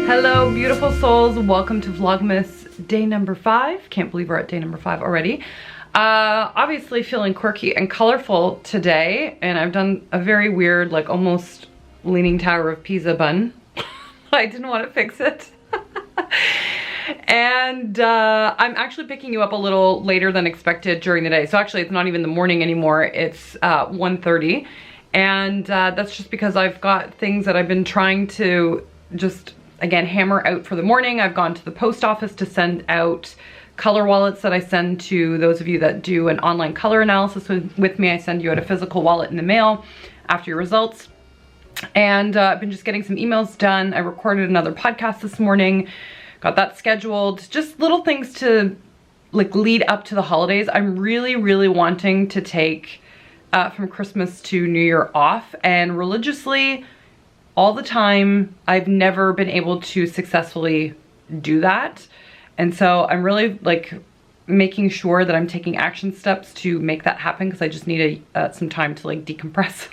Hello, beautiful souls. Welcome to Vlogmas day number 5. Can't believe we're at day number 5 already. Obviously feeling quirky and colorful today, and I've done a very weird, like almost Leaning Tower of Pisa bun. I didn't want to fix it. And I'm actually picking you up a little later than expected during the day. So actually it's not even the morning anymore, it's 1:30. And that's just because I've got things that I've been trying to just, again, hammer out for the morning. I've gone to the post office to send out color wallets that I send to those of you that do an online color analysis with me. I send you out a physical wallet in the mail after your results. And I've been just getting some emails done. I recorded another podcast this morning, got that scheduled. Just little things to like lead up to the holidays. I'm really wanting to take from Christmas to New Year off, and religiously all the time I've never been able to successfully do that. And so I'm really like making sure that I'm taking action steps to make that happen, because I just need some time to like decompress.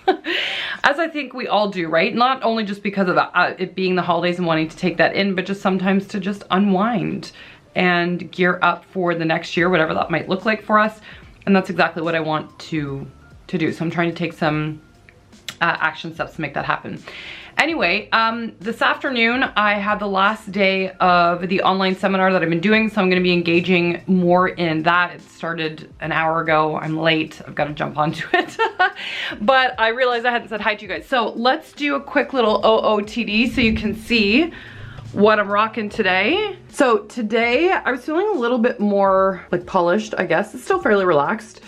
As I think we all do, right? Not only just because of it being the holidays and wanting to take that in, but just sometimes to just unwind and gear up for the next year, whatever that might look like for us. And that's exactly what I want to do. So I'm trying to take some action steps to make that happen. Anyway, this afternoon I had the last day of the online seminar that I've been doing, so I'm going to be engaging more in that. It started an hour ago. I'm late. I've got to jump onto it. But I realized I hadn't said hi to you guys. So let's do a quick little OOTD so you can see what I'm rocking today. So today I was feeling a little bit more like polished, I guess. It's still fairly relaxed.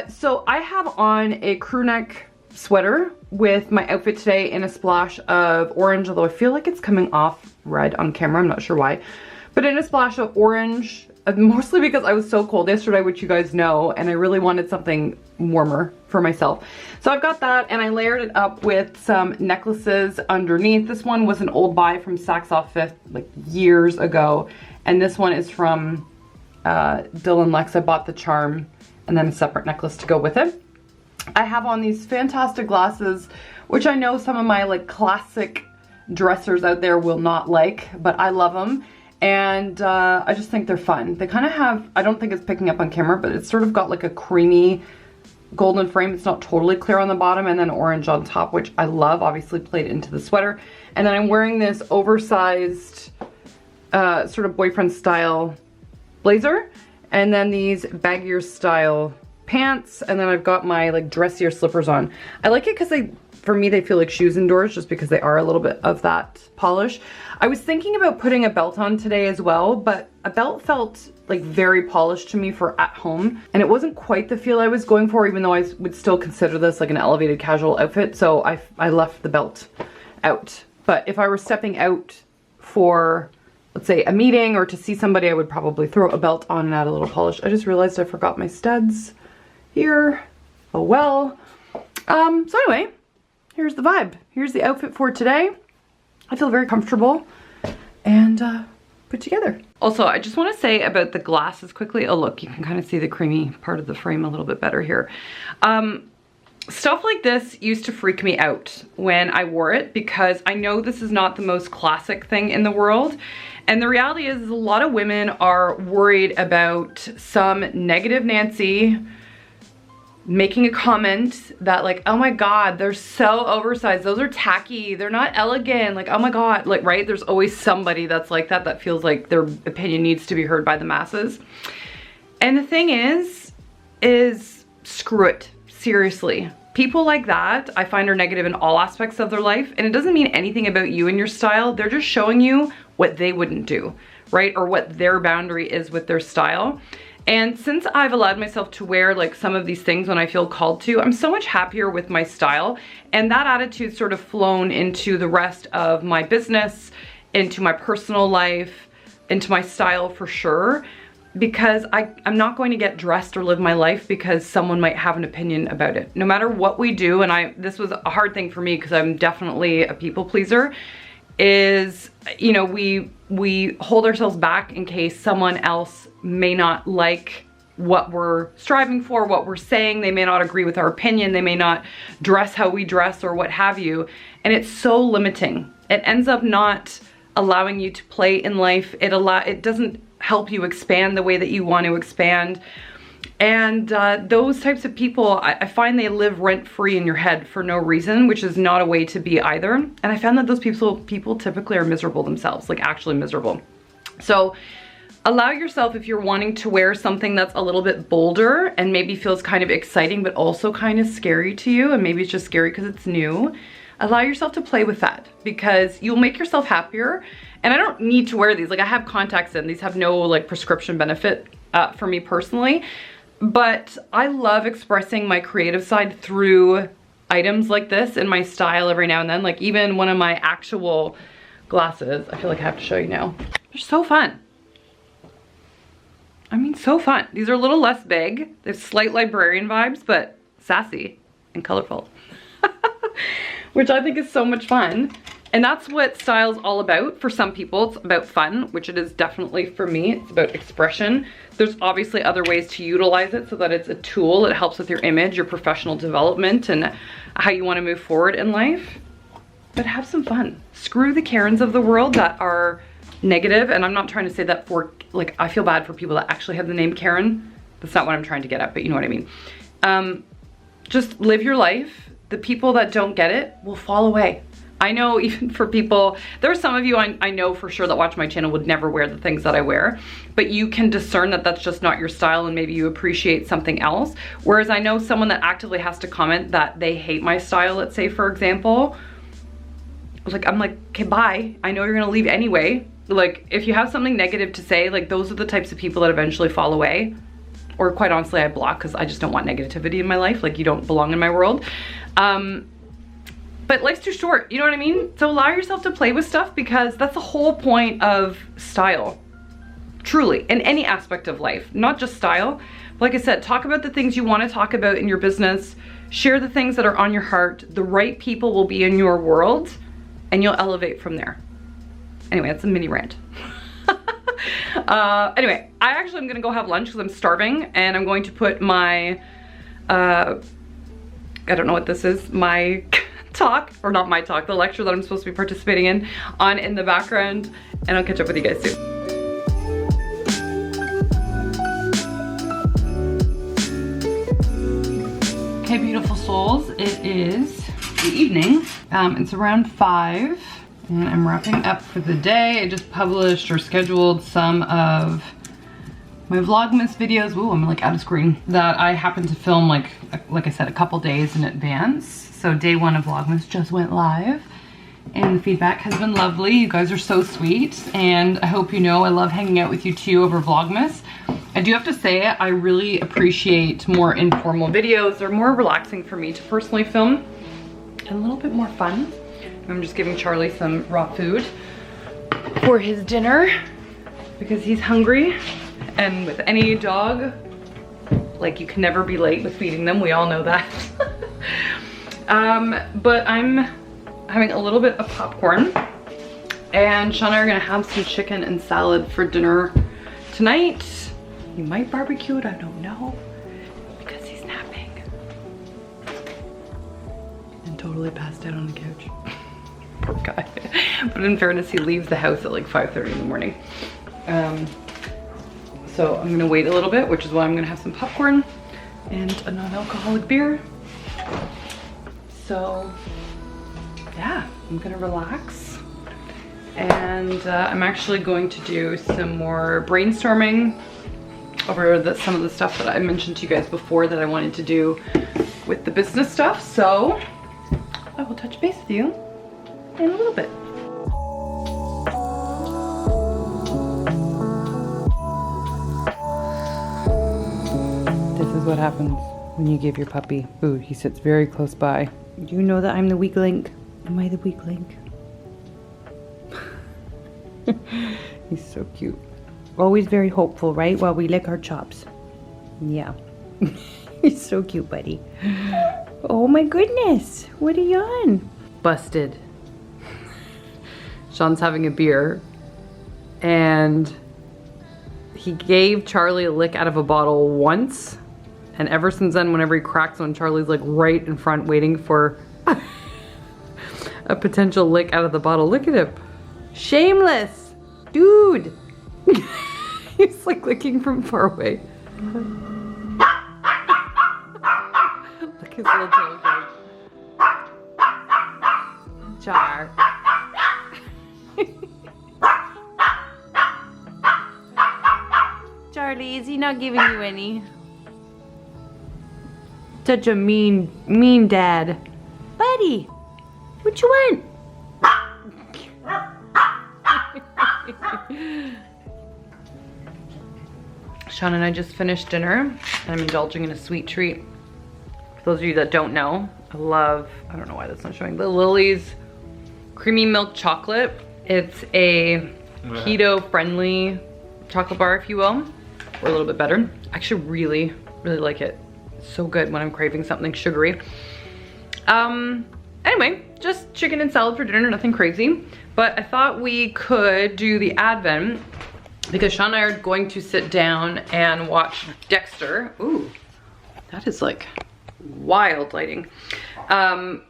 So I have on a crew neck sweater with my outfit today in a splash of orange, although I feel like it's coming off red on camera. I'm not sure why. But in a splash of orange, mostly because I was so cold yesterday, which you guys know, and I really wanted something warmer for myself. So I've got that, and I layered it up with some necklaces underneath. This one was an old buy from Saks Off Fifth like years ago, and this one is from dylanlex. I bought the charm and then a separate necklace to go with it. I have on these fantastic glasses, which I know some of my like classic dressers out there will not like, but I love them. And I just think they're fun. They kind of have, I don't think it's picking up on camera, but it's sort of got like a creamy golden frame. It's not totally clear on the bottom, and then orange on top, which I love, obviously played into the sweater. And then I'm wearing this oversized sort of boyfriend style blazer, and then these baggier style pants, and then I've got my like dressier slippers on. I like it because for me they feel like shoes indoors, just because they are a little bit of that polish. I was thinking about putting a belt on today as well, but a belt felt like very polished to me for at home, and it wasn't quite the feel I was going for, even though I would still consider this like an elevated casual outfit. So I left the belt out. But if I were stepping out for, let's say, a meeting or to see somebody, I would probably throw a belt on and add a little polish. I just realized I forgot my studs here. Oh well. So anyway, here's the vibe. Here's the outfit for today. I feel very comfortable and put together. Also, I just want to say about the glasses quickly. Oh look, you can kind of see the creamy part of the frame a little bit better here. Stuff like this used to freak me out when I wore it, because I know this is not the most classic thing in the world. And the reality is a lot of women are worried about some negative Nancy making a comment that like, oh my god, they're so oversized, those are tacky, they're not elegant, like oh my god, like, right? There's always somebody that's like that feels like their opinion needs to be heard by the masses. And the thing is screw it, seriously. People like that I find are negative in all aspects of their life, and it doesn't mean anything about you and your style. They're just showing you what they wouldn't do, right? Or what their boundary is with their style. And since I've allowed myself to wear like some of these things when I feel called to, I'm so much happier with my style. And that attitude sort of flown into the rest of my business, into my personal life, into my style for sure. Because I'm not going to get dressed or live my life because someone might have an opinion about it. No matter what we do, and this was a hard thing for me because I'm definitely a people pleaser, is, you know, we hold ourselves back in case someone else may not like what we're striving for, what we're saying. They may not agree with our opinion. They may not dress how we dress or what have you. And it's so limiting. It ends up not allowing you to play in life. It doesn't help you expand the way that you want to expand. And those types of people, I find they live rent-free in your head for no reason, which is not a way to be either. And I found that those people typically are miserable themselves, like actually miserable. So allow yourself, if you're wanting to wear something that's a little bit bolder and maybe feels kind of exciting, but also kind of scary to you, and maybe it's just scary because it's new, allow yourself to play with that, because you'll make yourself happier. And I don't need to wear these. Like, I have contacts in. These have no like prescription benefit for me personally. But I love expressing my creative side through items like this in my style every now and then. Like even one of my actual glasses, I feel like I have to show you now. They're so fun. I mean, so fun. These are a little less big. They have slight librarian vibes, but sassy and colorful. Which I think is so much fun. And that's what style's all about for some people. It's about fun, which it is definitely for me. It's about expression. There's obviously other ways to utilize it so that it's a tool. It helps with your image, your professional development, and how you want to move forward in life. But have some fun. Screw the Karens of the world that are negative. And I'm not trying to say that for, like, I feel bad for people that actually have the name Karen. That's not what I'm trying to get at, but you know what I mean. Just live your life. The people that don't get it will fall away. I know even for people, there are some of you I know for sure that watch my channel would never wear the things that I wear, but you can discern that that's just not your style and maybe you appreciate something else. Whereas I know someone that actively has to comment that they hate my style, let's say for example, like I'm like, okay, bye. I know you're gonna leave anyway. Like if you have something negative to say, like those are the types of people that eventually fall away. Or quite honestly, I block because I just don't want negativity in my life. Like you don't belong in my world. But life's too short, you know what I mean? So allow yourself to play with stuff, because that's the whole point of style. Truly, in any aspect of life, not just style. But like I said, talk about the things you want to talk about in your business. Share the things that are on your heart. The right people will be in your world and you'll elevate from there. Anyway, that's a mini rant. Anyway, I actually am gonna go have lunch because I'm starving, and I'm going to put my, I don't know what this is, my talk, or not my talk, the lecture that I'm supposed to be participating in, on in the background, and I'll catch up with you guys soon. Okay, beautiful souls, it is the evening. It's around 5, and I'm wrapping up for the day. I just published or scheduled some of my Vlogmas videos. Ooh, I'm like out of screen. That I happened to film like I said, a couple days in advance. So day 1 of Vlogmas just went live, and the feedback has been lovely. You guys are so sweet, and I hope you know I love hanging out with you too over Vlogmas. I do have to say, I really appreciate more informal videos. They're more relaxing for me to personally film, and a little bit more fun. I'm just giving Charlie some raw food for his dinner because he's hungry. And with any dog, like you can never be late with feeding them. We all know that. But I'm having a little bit of popcorn, and Sean and I are gonna have some chicken and salad for dinner tonight. We might barbecue it, I don't know, because he's napping and totally passed out on the couch. Poor guy. But in fairness, he leaves the house at like 5:30 in the morning. So I'm gonna wait a little bit, which is why I'm gonna have some popcorn and a non-alcoholic beer. So yeah, I'm gonna relax. And I'm actually going to do some more brainstorming over some of the stuff that I mentioned to you guys before that I wanted to do with the business stuff. So I will touch base with you in a little bit. This is what happens when you give your puppy food. He sits very close by. Do you know that I'm the weak link? Am I the weak link? He's so cute. Always very hopeful, right? While we lick our chops. Yeah. He's so cute, buddy. Oh my goodness. What are you on? Busted. Sean's having a beer, and he gave Charlie a lick out of a bottle once, and ever since then, whenever he cracks one, Charlie's like right in front waiting for a potential lick out of the bottle. Look at him. Shameless. Dude. He's like looking from far away. Look his little tail goes. Char. Charlie, is he not giving you any? Such a mean dad. Buddy, what you want? Sean and I just finished dinner. I'm indulging in a sweet treat. For those of you that don't know, I don't know why that's not showing, the Lily's creamy milk chocolate. It's a keto-friendly chocolate bar, if you will, or a little bit better. I actually really like it. It's so good when I'm craving something sugary. Anyway, just chicken and salad for dinner, nothing crazy. But I thought we could do the Advent because Sean and I are going to sit down and watch Dexter. Ooh, that is like wild lighting.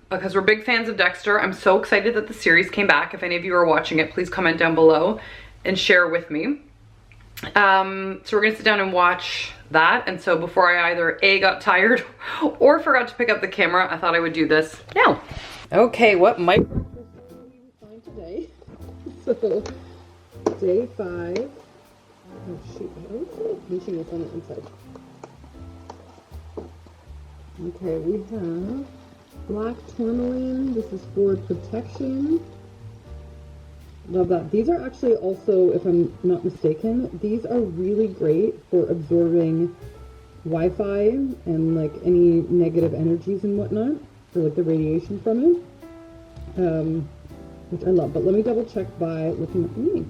Because we're big fans of Dexter. I'm so excited that the series came back. If any of you are watching it, please comment down below and share with me. So we're gonna sit down and watch that. And so before I either A, got tired or forgot to pick up the camera, I thought I would do this now. Okay, what mic we find today? So day 5. Oh shoot, I was pinching this on the inside. Okay, we have black tourmaline. This is for protection. Love that. These are actually also, if I'm not mistaken, these are really great for absorbing Wi-Fi and like any negative energies and whatnot, or like the radiation from it, which I love. But let me double check by looking at me.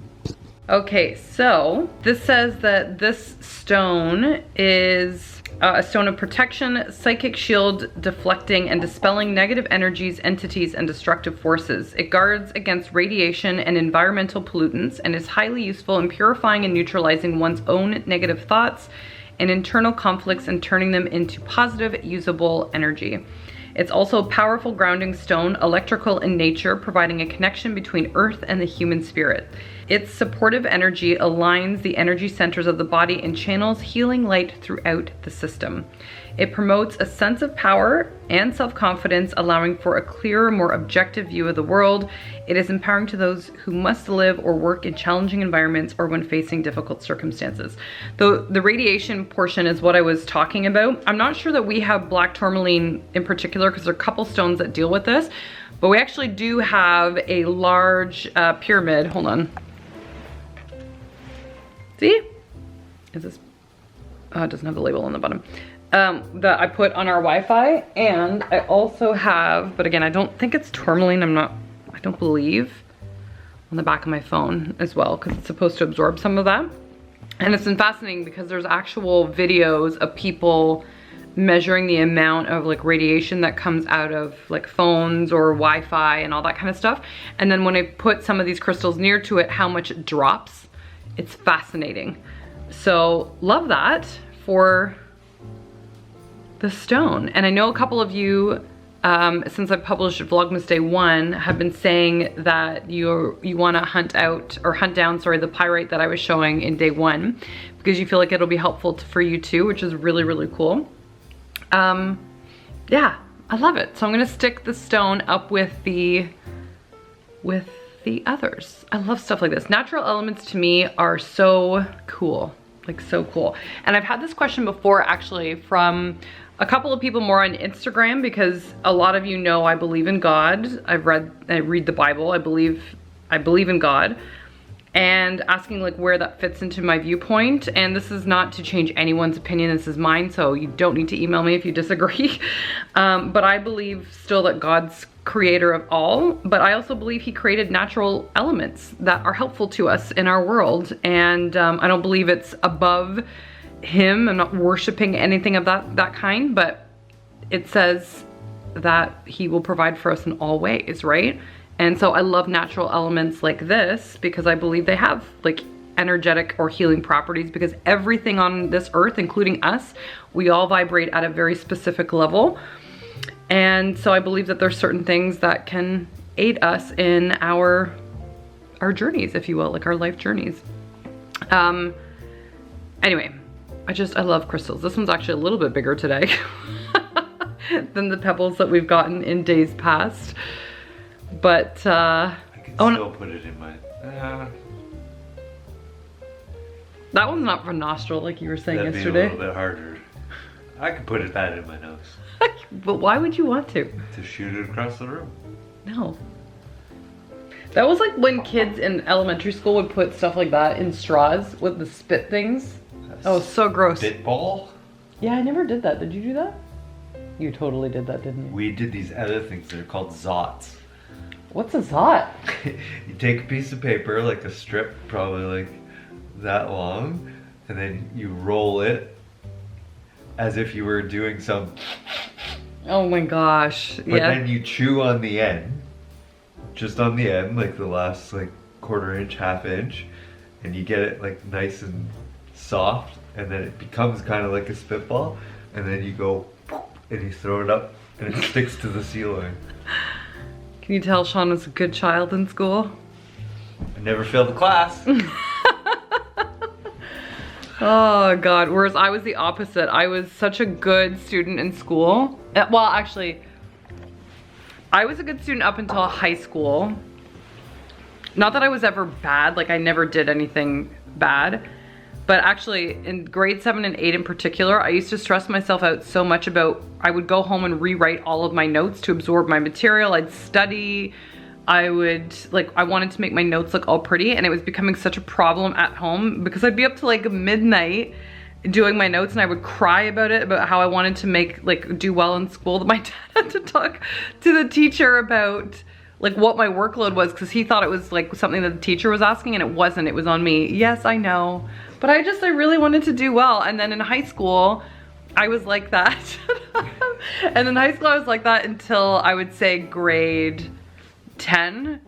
Okay, so this says that this stone is a stone of protection, psychic shield, deflecting and dispelling negative energies, entities, and destructive forces. It guards against radiation and environmental pollutants and is highly useful in purifying and neutralizing one's own negative thoughts and internal conflicts and turning them into positive, usable energy. It's also a powerful grounding stone, electrical in nature, providing a connection between earth and the human spirit. Its supportive energy aligns the energy centers of the body and channels healing light throughout the system. It promotes a sense of power and self-confidence, allowing for a clearer, more objective view of the world. It is empowering to those who must live or work in challenging environments or when facing difficult circumstances. The radiation portion is what I was talking about. I'm not sure that we have black tourmaline in particular because there are a couple stones that deal with this, but we actually do have a large pyramid. Hold on. See? Is this? Oh, it doesn't have the label on the bottom. That I put on our Wi-Fi, and I also have, but again, I don't think it's tourmaline. I don't believe, on the back of my phone as well, because it's supposed to absorb some of that. And it's been fascinating because there's actual videos of people measuring the amount of like radiation that comes out of like phones or Wi-Fi and all that kind of stuff. And then when I put some of these crystals near to it, how much it drops. It's fascinating. So love that for the stone. And I know a couple of you, since I published Vlogmas Day 1, have been saying that you want to hunt down the pyrite that I was showing in Day 1, because you feel like it'll be helpful for you too, which is really, really cool. Yeah, I love it. So I'm gonna stick the stone up with the others. I love stuff like this. Natural elements to me are so cool, like so cool. And I've had this question before actually from a couple of people more on Instagram, because a lot of you know I believe in God. I read the Bible. I believe in God, and asking like where that fits into my viewpoint. And this is not to change anyone's opinion. This is mine, so you don't need to email me if you disagree. But I believe still that God's creator of all, but I also believe he created natural elements that are helpful to us in our world. And I don't believe it's above him. I'm not worshiping anything of that kind, but it says that he will provide for us in all ways, right? And so I love natural elements like this because I believe they have like energetic or healing properties, because everything on this earth, including us, we all vibrate at a very specific level. And so I believe that there's certain things that can aid us in our our journeys, if you will, like our life journeys. Anyway, I love crystals. This one's actually a little bit bigger today than the pebbles that we've gotten in days past. But I can still put it in my that one's not for nostril like you were saying that'd yesterday. be a little bit harder. I could put that in my nose. But why would you want to? To shoot it across the room. No. That was like when kids in elementary school would put stuff like that in straws with the spit things. Oh, so gross. Spitball? Yeah, I never did that. Did you do that? You totally did that, didn't you? We did these other things. They're called zots. What's a zot? You take a piece of paper, like a strip, probably like that long, and then you roll it as if you were doing some. Oh my gosh. But then you chew on the end, just on the end, like the last like quarter inch, half inch, and you get it like nice and soft, and then it becomes kind of like a spitball, and then you go and you throw it up and it sticks to the ceiling. Can you tell Sean was a good child in school? I never failed a class. Oh God, whereas I was the opposite. I was such a good student in school. Well, actually, I was a good student up until high school. Not that I was ever bad, like I never did anything bad. But actually, in grade 7 and 8 in particular, I used to stress myself out so much about, I would go home and rewrite all of my notes to absorb my material. I'd study. I wanted to make my notes look all pretty, and it was becoming such a problem at home because I'd be up to like midnight doing my notes, and I would cry about it, about how I wanted to do well in school, that my dad had to talk to the teacher about like what my workload was, because he thought it was like something that the teacher was asking, and it wasn't. It was on me. Yes, I know. But I really wanted to do well. And then in high school, I was like that. And in high school, I was like that until I would say grade 10.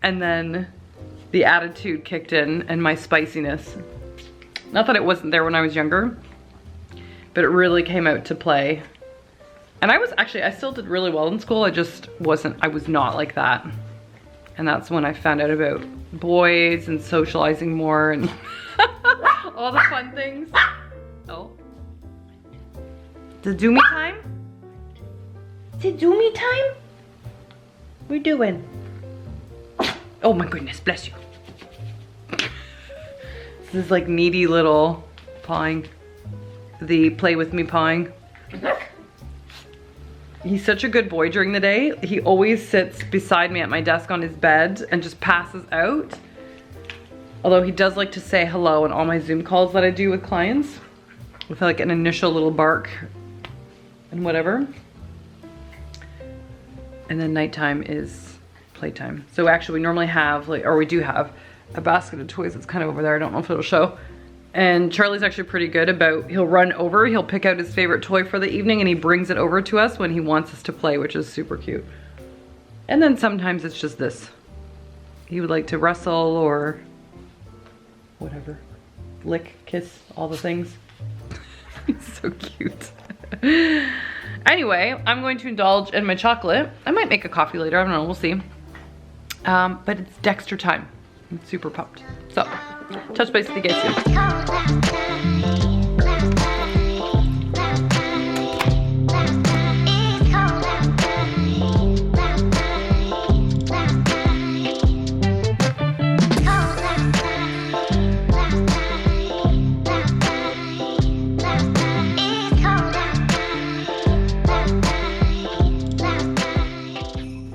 And then the attitude kicked in and my spiciness. Not that it wasn't there when I was younger, but it really came out to play. And I still did really well in school. I was not like that. And that's when I found out about boys and socializing more and all the fun things. Oh. Is it do me time? Is it do me time? What are you doing? Oh my goodness, bless you. This is like needy little pawing. The play with me pawing. He's such a good boy during the day. He always sits beside me at my desk on his bed and just passes out. Although he does like to say hello in all my Zoom calls that I do with clients, with like an initial little bark and whatever. And then nighttime is playtime. So actually we normally have we do have a basket of toys that's kind of over there. I don't know if it'll show. And Charlie's actually pretty good about, he'll run over, he'll pick out his favorite toy for the evening and he brings it over to us when he wants us to play, which is super cute. And then sometimes it's just this. He would like to wrestle or whatever. Lick, kiss, all the things. He's so cute. Anyway, I'm going to indulge in my chocolate. I might make a coffee later, I don't know, we'll see. But it's Dexter time. I'm super pumped. So, touch base with you guys soon.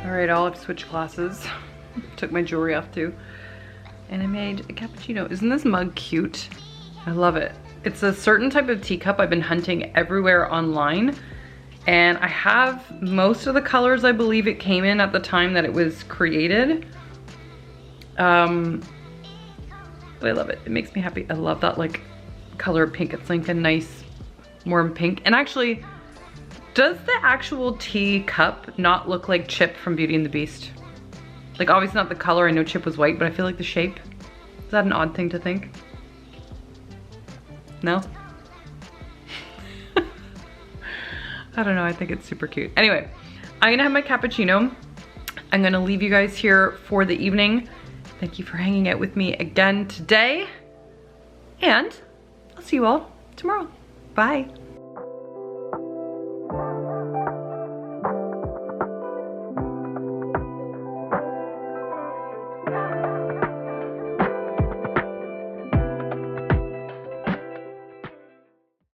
All right, I'll have to switch glasses. Took my jewelry off too. And I made a cappuccino. Isn't this mug cute? I love it. It's a certain type of teacup I've been hunting everywhere online. And I have most of the colors I believe it came in at the time that it was created. But I love it. It makes me happy. I love that like color of pink. It's like a nice warm pink. And actually, does the actual tea cup not look like Chip from Beauty and the Beast? Like obviously not the color, I know Chip was white, but I feel like the shape. Is that an odd thing to think? No? I don't know, I think it's super cute. Anyway, I'm gonna have my cappuccino. I'm gonna leave you guys here for the evening. Thank you for hanging out with me again today. And I'll see you all tomorrow. Bye.